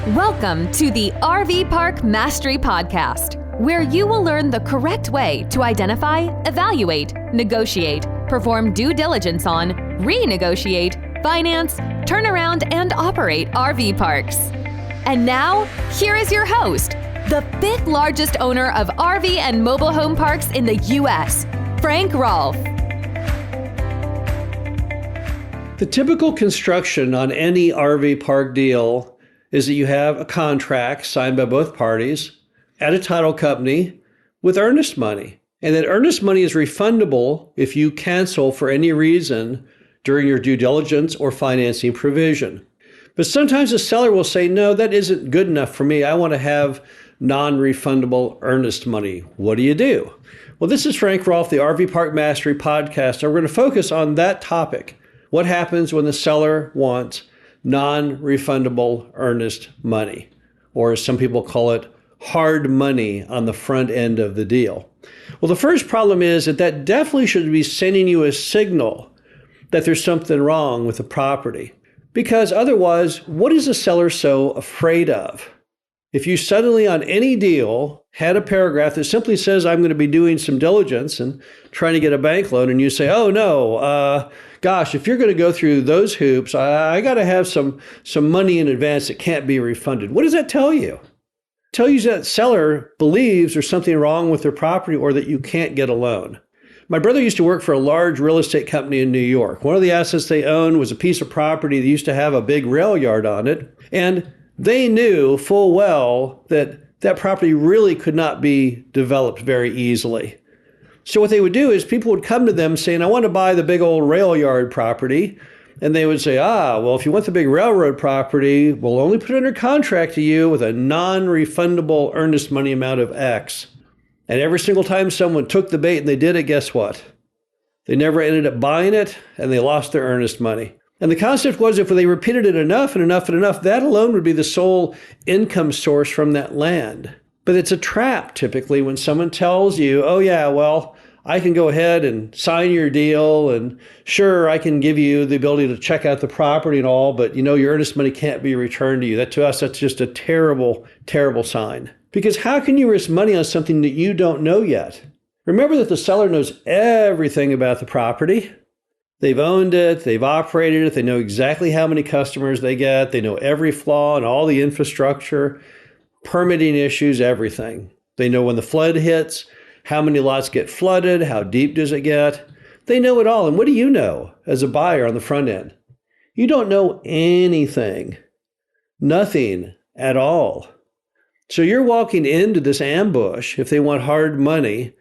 Welcome to the RV Park Mastery Podcast, where you will learn the correct way to identify, evaluate, negotiate, perform due diligence on, renegotiate, finance, turn around, and operate RV parks. And now, here is your host, the fifth largest owner of RV and mobile home parks in the U.S., Frank Rolfe. The typical construction on any RV park deal is that you have a contract signed by both parties at a title company with earnest money. And that earnest money is refundable if you cancel for any reason during your due diligence or financing provision. But sometimes the seller will say, no, that isn't good enough for me. I want to have non-refundable earnest money. What do? Well, this is Frank Rolfe, the RV Park Mastery Podcast. And we're going to focus on that topic. What happens when the seller wants non-refundable earnest money, or as some people call it, hard money on the front end of the deal? Well, the first problem is that definitely should be sending you a signal that there's something wrong with the property. Because otherwise, what is the seller so afraid of? If you suddenly on any deal had a paragraph that simply says, I'm going to be doing some diligence and trying to get a bank loan, and you say, oh no, gosh, if you're going to go through those hoops, I got to have some money in advance that can't be refunded. What does that tell you? It tells you that seller believes there's something wrong with their property or that you can't get a loan. My brother used to work for a large real estate company in New York. One of the assets they owned was a piece of property that used to have a big rail yard on it. And they knew full well that that property really could not be developed very easily. So what they would do is people would come to them saying, I want to buy the big old rail yard property. And they would say, well, if you want the big railroad property, we'll only put it under contract to you with a non-refundable earnest money amount of X. And every single time someone took the bait and they did it, guess what? They never ended up buying it and they lost their earnest money. And the concept was if they repeated it enough and enough and enough, that alone would be the sole income source from that land. But it's a trap typically when someone tells you, oh yeah, well, I can go ahead and sign your deal and sure, I can give you the ability to check out the property and all, but your earnest money can't be returned to you. That to us, that's just a terrible, terrible sign. Because how can you risk money on something that you don't know yet? Remember that the seller knows everything about the property. They've owned it, they've operated it, they know exactly how many customers they get, they know every flaw and all the infrastructure, permitting issues, everything. They know when the flood hits, how many lots get flooded, how deep does it get. They know it all. And what do you know as a buyer on the front end? You don't know anything, nothing at all. So you're walking into this ambush, if they want hard money,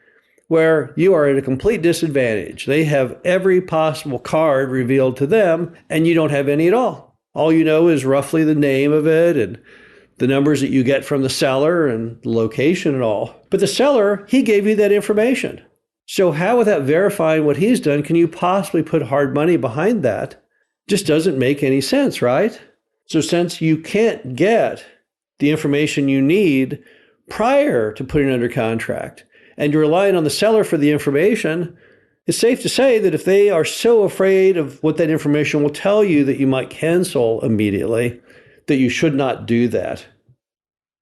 where you are at a complete disadvantage. They have every possible card revealed to them, and you don't have any at all. All you know is roughly the name of it and the numbers that you get from the seller and the location and all. But the seller, he gave you that information. So how, without verifying what he's done, can you possibly put hard money behind that? Just doesn't make any sense, right? So since you can't get the information you need prior to putting it under contract, and you're relying on the seller for the information, it's safe to say that if they are so afraid of what that information will tell you that you might cancel immediately, that you should not do that.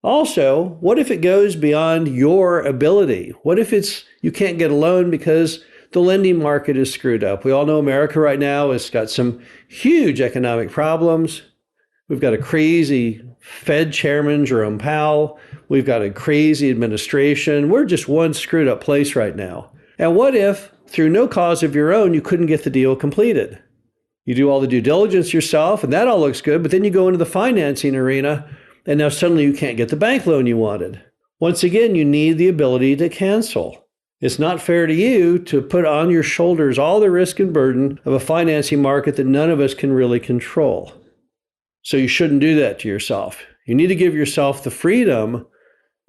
Also, what if it goes beyond your ability? What if you can't get a loan because the lending market is screwed up? We all know America right now has got some huge economic problems. We've got a crazy Fed chairman, Jerome Powell. We've got a crazy administration. We're just one screwed up place right now. And what if, through no cause of your own, you couldn't get the deal completed? You do all the due diligence yourself, and that all looks good, but then you go into the financing arena, and now suddenly you can't get the bank loan you wanted. Once again, you need the ability to cancel. It's not fair to you to put on your shoulders all the risk and burden of a financing market that none of us can really control. So you shouldn't do that to yourself. You need to give yourself the freedom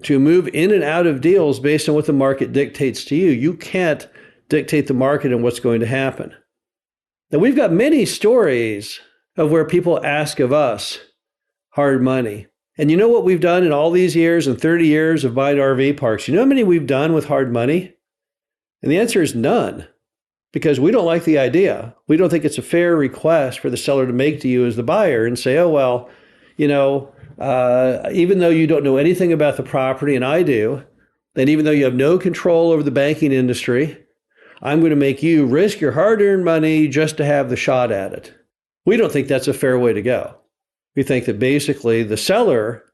to move in and out of deals based on what the market dictates to you. You can't dictate the market and what's going to happen. Now, we've got many stories of where people ask of us hard money. And you know what we've done in all these years and 30 years of buying RV parks? You know how many we've done with hard money? And the answer is none. Because we don't like the idea. We don't think it's a fair request for the seller to make to you as the buyer and say, oh, well, even though you don't know anything about the property, and I do, and even though you have no control over the banking industry, I'm going to make you risk your hard-earned money just to have the shot at it. We don't think that's a fair way to go. We think that basically the seller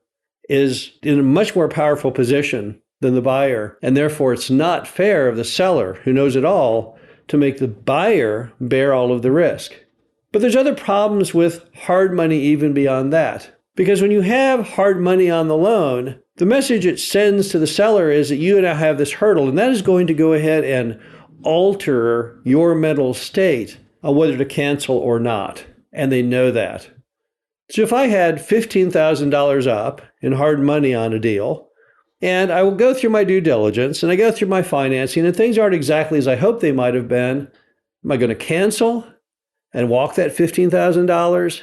is in a much more powerful position than the buyer, and therefore it's not fair of the seller, who knows it all, to make the buyer bear all of the risk. But there's other problems with hard money even beyond that. Because when you have hard money on the loan, the message it sends to the seller is that you now have this hurdle, and that is going to go ahead and alter your mental state on whether to cancel or not. And they know that. So if I had $15,000 up in hard money on a deal, and I will go through my due diligence, and I go through my financing, and things aren't exactly as I hoped they might have been, am I going to cancel and walk that $15,000?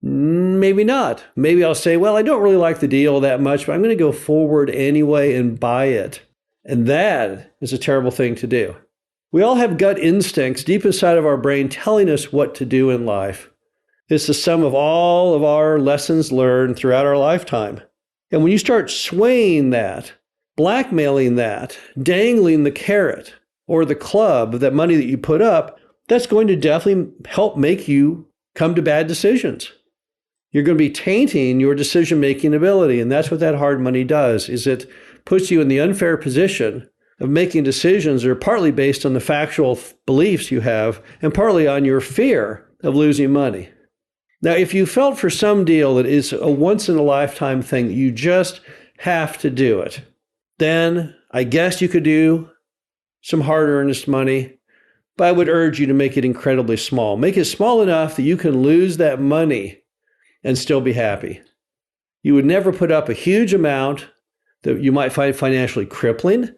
Maybe not. Maybe I'll say, well, I don't really like the deal that much, but I'm going to go forward anyway and buy it. And that is a terrible thing to do. We all have gut instincts deep inside of our brain telling us what to do in life. It's the sum of all of our lessons learned throughout our lifetime. And when you start swaying that, blackmailing that, dangling the carrot or the club of that money that you put up, that's going to definitely help make you come to bad decisions. You're going to be tainting your decision-making ability, and that's what that hard money does, is it puts you in the unfair position of making decisions that are partly based on the factual beliefs you have and partly on your fear of losing money. Now, if you felt for some deal that is a once-in-a-lifetime thing, that you just have to do it, then I guess you could do some hard earnest money, but I would urge you to make it incredibly small. Make it small enough that you can lose that money and still be happy. You would never put up a huge amount that you might find financially crippling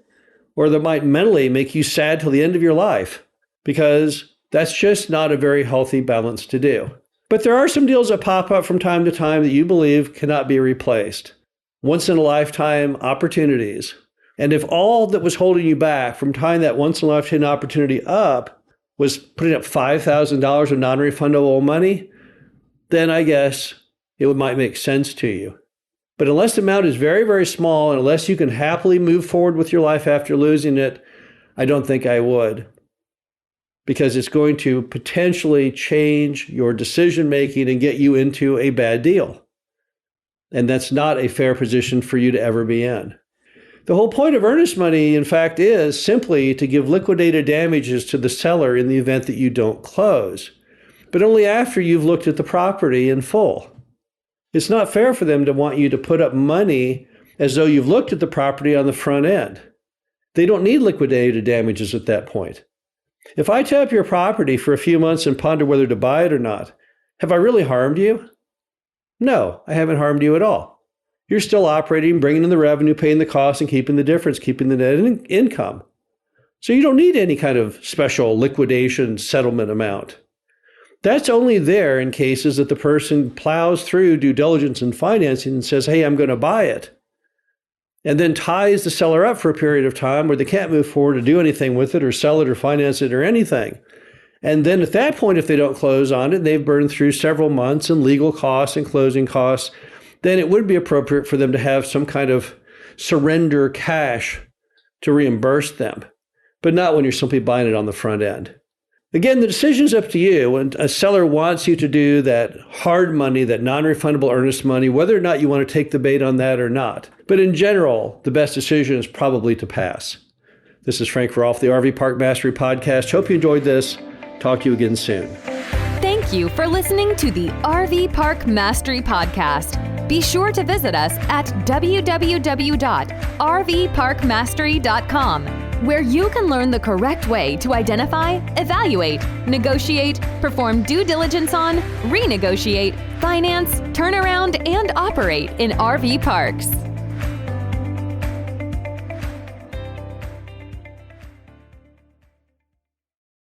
or that might mentally make you sad till the end of your life, because that's just not a very healthy balance to do. But there are some deals that pop up from time to time that you believe cannot be replaced. Once-in-a-lifetime opportunities. And if all that was holding you back from tying that once-in-a-lifetime opportunity up was putting up $5,000 of non-refundable money, then I guess it might make sense to you. But unless the amount is very, very small, and unless you can happily move forward with your life after losing it, I don't think I would. Because it's going to potentially change your decision-making and get you into a bad deal. And that's not a fair position for you to ever be in. The whole point of earnest money, in fact, is simply to give liquidated damages to the seller in the event that you don't close, but only after you've looked at the property in full. It's not fair for them to want you to put up money as though you've looked at the property on the front end. They don't need liquidated damages at that point. If I tie up your property for a few months and ponder whether to buy it or not, have I really harmed you? No, I haven't harmed you at all. You're still operating, bringing in the revenue, paying the costs, and keeping the difference, keeping the net income. So you don't need any kind of special liquidation settlement amount. That's only there in cases that the person plows through due diligence and financing and says, hey, I'm going to buy it, and then ties the seller up for a period of time where they can't move forward to do anything with it or sell it or finance it or anything. And then at that point, if they don't close on it, they've burned through several months in legal costs and closing costs, then it would be appropriate for them to have some kind of surrender cash to reimburse them, but not when you're simply buying it on the front end. Again, the decision's up to you. When a seller wants you to do that hard money, that non-refundable earnest money, whether or not you want to take the bait on that or not. But in general, the best decision is probably to pass. This is Frank Verolf, the RV Park Mastery Podcast. Hope you enjoyed this. Talk to you again soon. Thank you for listening to the RV Park Mastery Podcast. Be sure to visit us at www.rvparkmastery.com, where you can learn the correct way to identify, evaluate, negotiate, perform due diligence on, renegotiate, finance, turn around, and operate in RV parks.